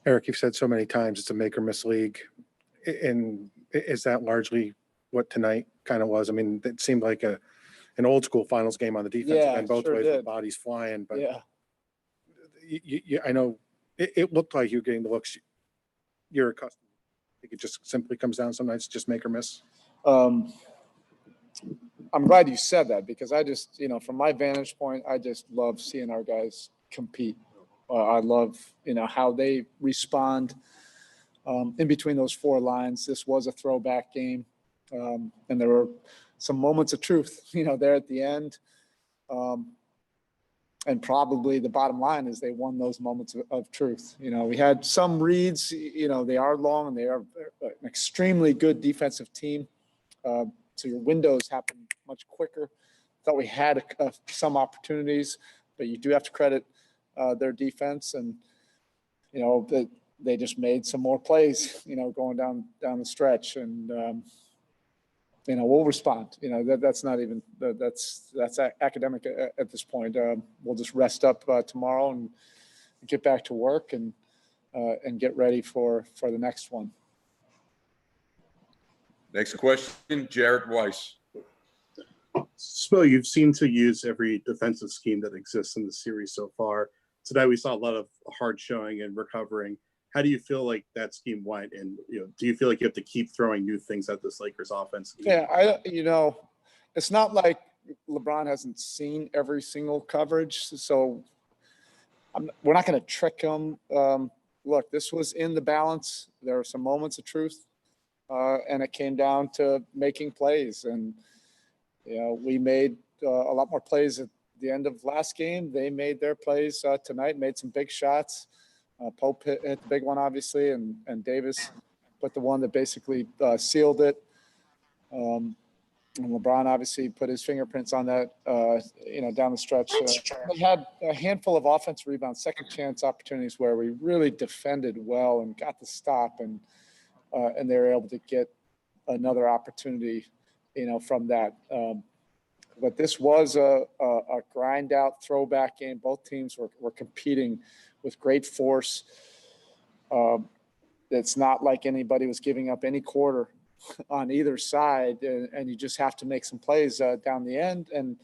Erik, you've said so many times it's a make or miss league. And is that largely what tonight kind of was? I mean, it seemed like an old school finals game on the defensive end, both sure ways did. with bodies flying. But Yeah. I know it looked like you were getting the looks you're accustomed. I think it just simply comes down some nights just make or miss. I'm glad you said that, because I just, from my vantage point, I just love seeing our guys compete. I love, how they respond in between those four lines. This was a throwback game, and there were some moments of truth, there at the end. And probably the bottom line is they won those moments of truth. We had some reads, they are long and they are an extremely good defensive team. So your windows happen much quicker. Thought we had some opportunities, but you do have to credit their defense, and they just made some more plays, going down the stretch, and we'll respond. That's not even that's academic at this point. We'll just rest up tomorrow and get back to work and get ready for the next one. Next question, Jared Weiss. Spill, you've seemed to use every defensive scheme that exists in the series so far. Tonight we saw a lot of hard showing and recovering. How do you feel like that scheme went? And do you feel like you have to keep throwing new things at this Lakers offense? Yeah, it's not like LeBron hasn't seen every single coverage, so we're not going to trick him. Look, this was in the balance. There were some moments of truth, and it came down to making plays. And we made a lot more plays at the end of last game. They made their plays tonight, made some big shots. Pope hit the big one, obviously, and Davis put the one that basically sealed it. And LeBron obviously put his fingerprints on that, down the stretch. We had a handful of offensive rebounds, second chance opportunities where we really defended well and got the stop, and they were able to get another opportunity, from that. But this was a grind out throwback game. Both teams were competing with great force. It's not like anybody was giving up any quarter on either side, and you just have to make some plays down the end. And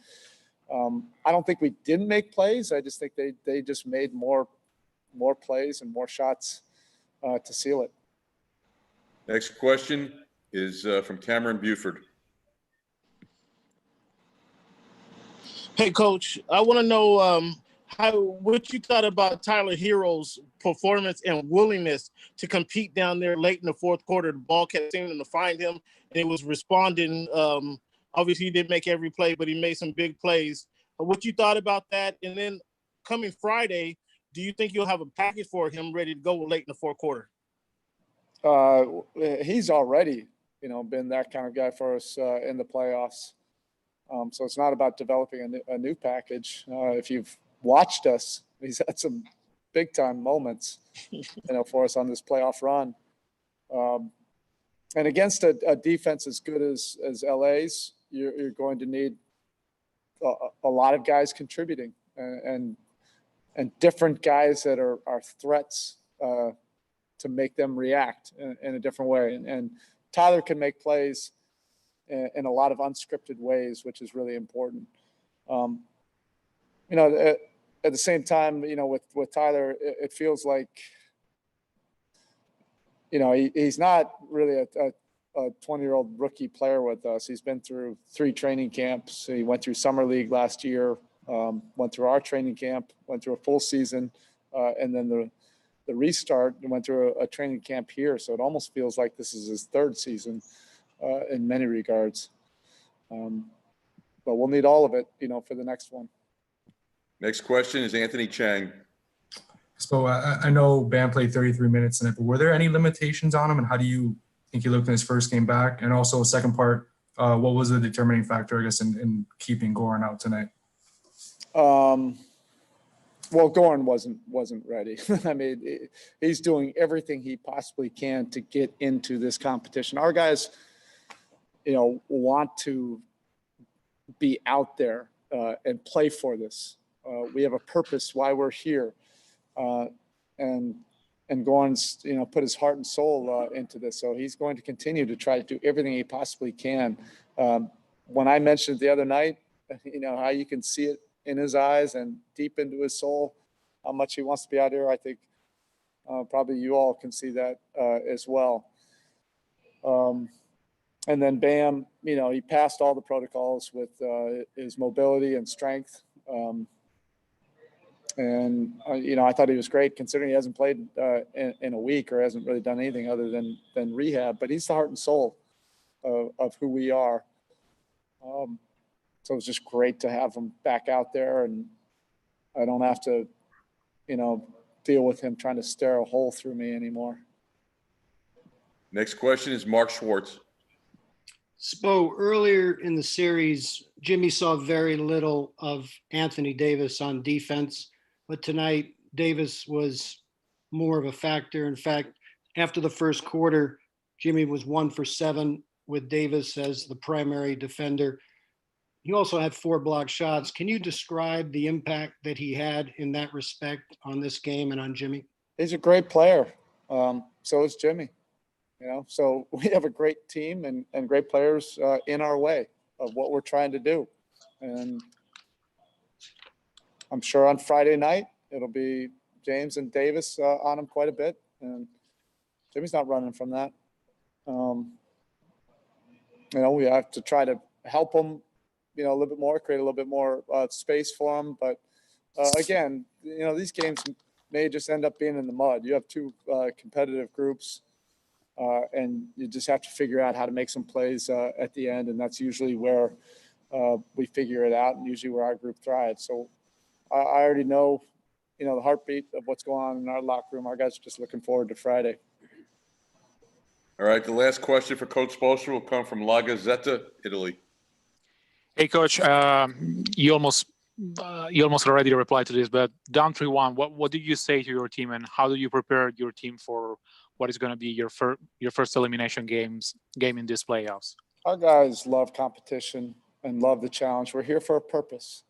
I don't think we didn't make plays. I just think they just made more plays and more shots to seal it. Next question is from Cameron Buford. Hey, Coach, I want to know what you thought about Tyler Hero's performance and willingness to compete down there late in the fourth quarter. The ball kept seeming to find him, and it was responding. Obviously, he didn't make every play, but he made some big plays. What you thought about that? And then coming Friday, do you think you'll have a package for him ready to go late in the fourth quarter? He's already, been that kind of guy for us in the playoffs. So it's not about developing a new package. If you've watched us, he's had some big time moments, for us on this playoff run. And against a defense as good as LA's, you're going to need a lot of guys contributing and different guys that are threats to make them react in a different way. And Tyler can make plays in a lot of unscripted ways, which is really important. At the same time, with Tyler, it feels like, he's not really a 20-year-old rookie player with us. He's been through 3 training camps. He went through summer league last year, went through our training camp, went through a full season, and then the restart, and went through a training camp here. So it almost feels like this is his 3rd season in many regards. But we'll need all of it, for the next one. Next question is Anthony Chang. So I know Bam played 33 minutes in it, but were there any limitations on him, and how do you think he looked in his first game back? And also, second part, what was the determining factor, I guess, in keeping Goran out tonight? Well, Goran wasn't ready. I mean, he's doing everything he possibly can to get into this competition. Our guys, want to be out there and play for this. We have a purpose why we're here. And and Goran's, put his heart and soul into this. So he's going to continue to try to do everything he possibly can. When I mentioned the other night, how you can see it in his eyes and deep into his soul, how much he wants to be out here, I think probably you all can see that as well. And then Bam, he passed all the protocols with his mobility and strength. I thought he was great considering he hasn't played in a week or hasn't really done anything other than rehab, but he's the heart and soul of who we are. So it was just great to have him back out there, and I don't have to, deal with him trying to stare a hole through me anymore. Next question is Mark Schwartz. Spo, earlier in the series, Jimmy saw very little of Anthony Davis on defense, but tonight Davis was more of a factor. In fact, after the first quarter, Jimmy was 1 for 7 with Davis as the primary defender. He also had 4 blocked shots. Can you describe the impact that he had in that respect on this game and on Jimmy? He's a great player. So is Jimmy. So we have a great team and great players in our way of what we're trying to do. And I'm sure on Friday night, it'll be James and Davis on him quite a bit. And Jimmy's not running from that. We have to try to help him, a little bit more, create a little bit more space for him. But again, these games may just end up being in the mud. You have 2 competitive groups. And you just have to figure out how to make some plays at the end. And that's usually where we figure it out and usually where our group thrives. So I already know, the heartbeat of what's going on in our locker room. Our guys are just looking forward to Friday. All right, the last question for Coach Spoelstra will come from La Gazzetta, Italy. Hey, Coach, you almost already replied to this, but down 3-1, what do you say to your team, and how do you prepare your team for what is going to be your first elimination game in these playoffs? Our guys love competition and love the challenge. We're here for a purpose.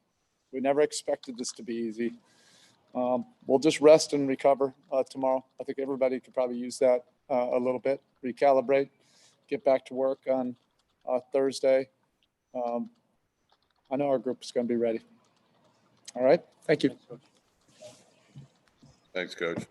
We never expected this to be easy. We'll just rest and recover tomorrow. I think everybody could probably use that a little bit, recalibrate, get back to work on Thursday. I know our group is going to be ready. All right. Thank you. Thanks, Coach.